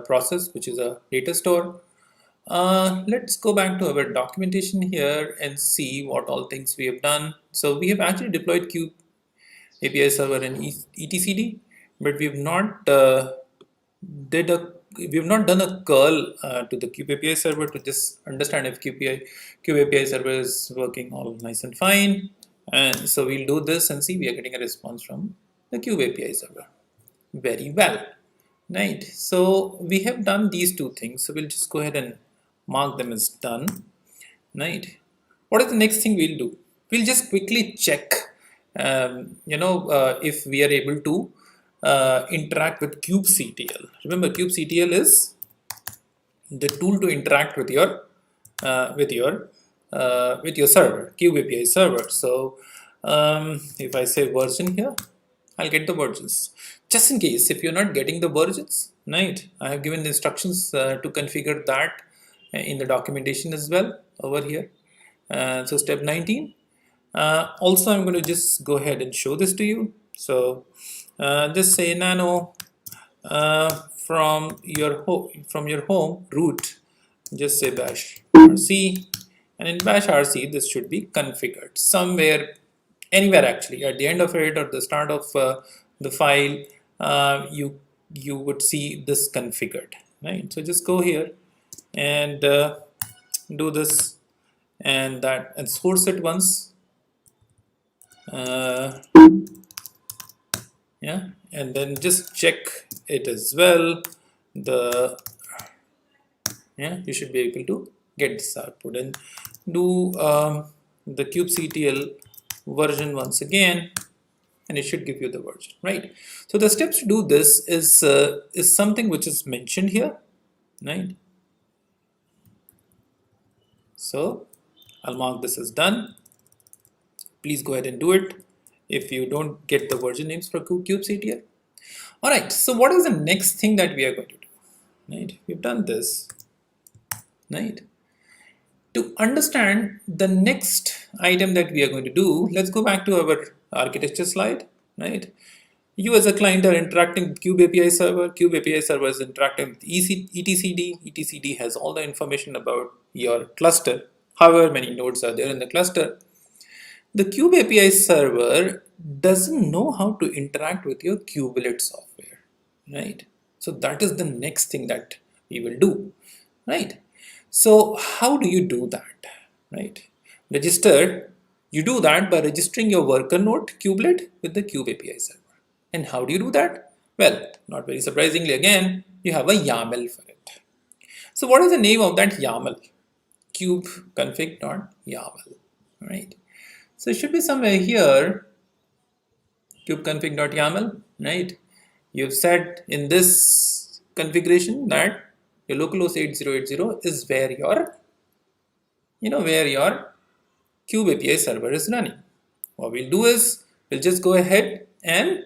process, which is a data store. Let's go back to our documentation here and see what all things we have done. So we have actually deployed KubeAPIServer and etcd, but we have not done a curl to the KubeAPIServer to just understand if KubeAPIServer is working all nice and fine. And so we'll do this and see we are getting a response from the KubeAPIServer. Very well. Right. So we have done these two things. So we'll just go ahead and mark them as done. Right. What is the next thing we'll do? We'll just quickly check, if we are able to interact with kubectl. Remember, kubectl is the tool to interact with your server, KubeAPIServer. So if I say version here, I'll get the versions. Just in case if you're not getting the versions, right? I have given the instructions to configure that in the documentation as well over here. So step 19. Also, I'm going to just go ahead and show this to you. So just say nano from your home root, just say bash rc, and in bash rc this should be configured somewhere, anywhere actually, at the end of it or the start of the file. You would see this configured, right? So just go here and do this and that and source it once. Yeah, and then just check it as well. You should be able to get this output and do the kubectl version once again, and it should give you the version, right? So the steps to do this is something which is mentioned here, right? So I'll mark this as done. Please go ahead and do it if you don't get the version names for kubectl. All right, so what is the next thing that we are going to do? Right, we've done this, right? To understand the next item that we are going to do, let's go back to our architecture slide, right? You as a client are interacting with KubeAPIServer. KubeAPIServer is interacting with etcd. etcd has all the information about your cluster, however many nodes are there in the cluster. The KubeAPIServer doesn't know how to interact with your kubelet software, right? So that is the next thing that we will do, right? So how do you do that, right? You do that by registering your worker node kubelet with the KubeAPIServer. And how do you do that? Well, not very surprisingly, again, you have a YAML for it. So what is the name of that YAML? kubeconfig.yaml, right? So it should be somewhere here, kubeconfig.yaml, right? You've said in this configuration that your localhost 8080 is where your KubeAPIServer is running. What we'll do is we'll just go ahead and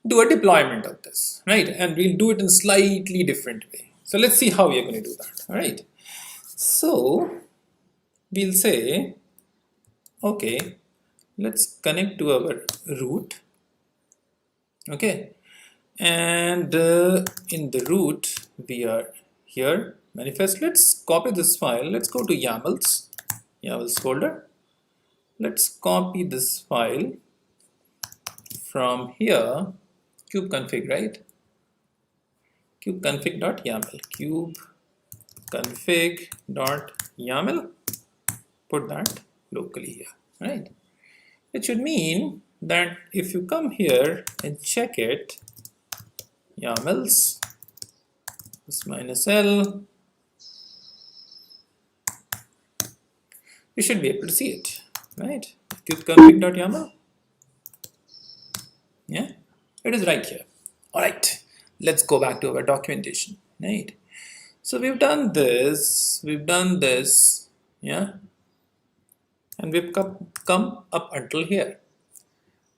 do a deployment of this, right? And we'll do it in slightly different way. So let's see how we are going to do that. All right. So we'll say, okay, let's connect to our root. Okay. And in the root, we are here, manifest. Let's copy this file. Let's go to YAMLs folder. Let's copy this file from here, kubeconfig, right? kubeconfig.yaml, kubeconfig.yaml, put that locally here, right? It should mean that if you come here and check it, YAMLs -l, you should be able to see it, right? kubeconfig.yaml. Yeah, it is right here. All right, let's go back to our documentation, right? So we've done this, yeah, and we've come up until here.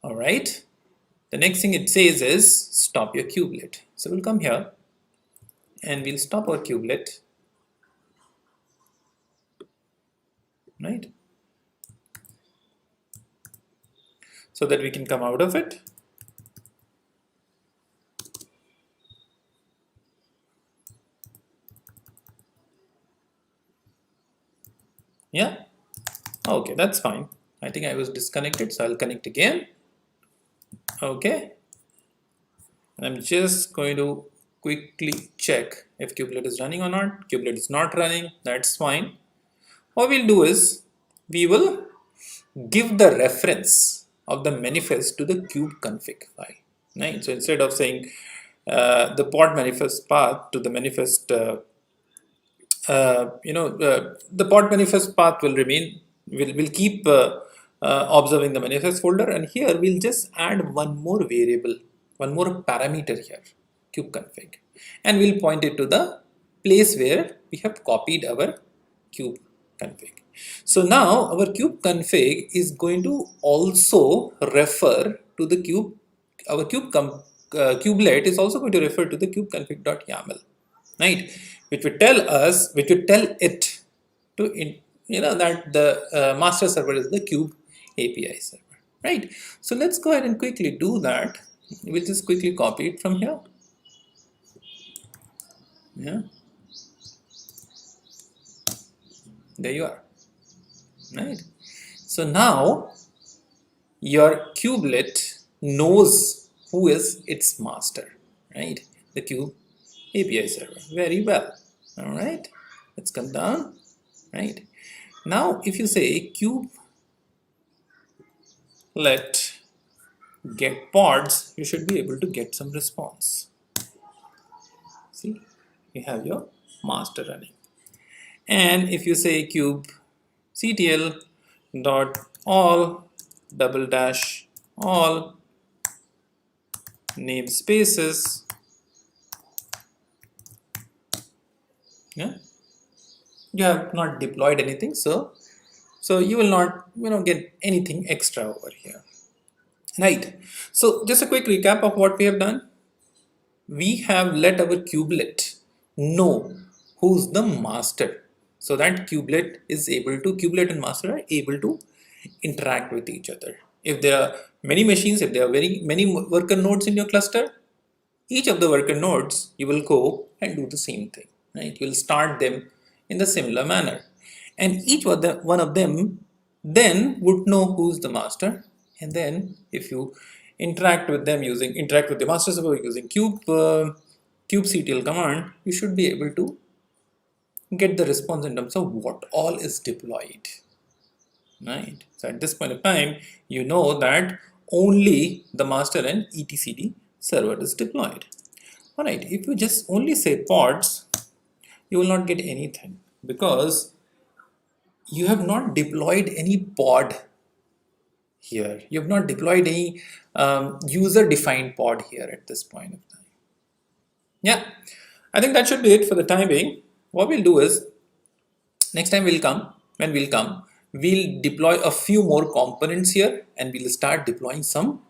All right, the next thing it says is stop your kubelet. So we'll come here and we'll stop our kubelet, right? So that we can come out of it. Yeah. Okay, that's fine. I think I was disconnected, so I'll connect again. Okay. I'm just going to quickly check if kubelet is running or not. Kubelet is not running. That's fine. What we'll do is we will give the reference of the manifest to the kubeconfig file. Right. So instead of saying the pod manifest path to the manifest, the pod manifest path will remain. Will keep observing the manifest folder, and here we'll just add one more variable, one more parameter here, kubeconfig, and we'll point it to the place where we have copied our kubeconfig. So now our kubeconfig is going to also refer to the our kubelet is also going to refer to the kubeconfig.yaml, right? Which would tell it to, that the master server is the kube API server, right? So let's go ahead and quickly do that. We'll just quickly copy it from here. Yeah, there you are, right? So now your kubelet knows who is its master, right? The kube API server, very well. All right, let's come down, right? Now if you say kubelet get pods, you should be able to get some response. See, you have your master running. And if you say kubectl dot all double dash all namespaces, yeah, you have not deployed anything, so you will not get anything extra over here, right? So just a quick recap of what we have done. We have let our kubelet know who's the master, so that kubelet and master are able to interact with each other. If there are many machines, if there are very many worker nodes in your cluster, each of the worker nodes you will go and do the same thing, right? You will start them in the similar manner, and each one of them then would know who's the master. And then if you interact with the master server using kubectl command, you should be able to get the response in terms of what all is deployed, right? So at this point of time, you know that only the master and etcd server is deployed. All right, if you just only say pods, you will not get anything, because you have not deployed any pod here. You have not deployed any user-defined pod here at this point of time. Yeah, I think that should be it for the time being. What we'll do is, next time we'll deploy a few more components here, and we'll start deploying some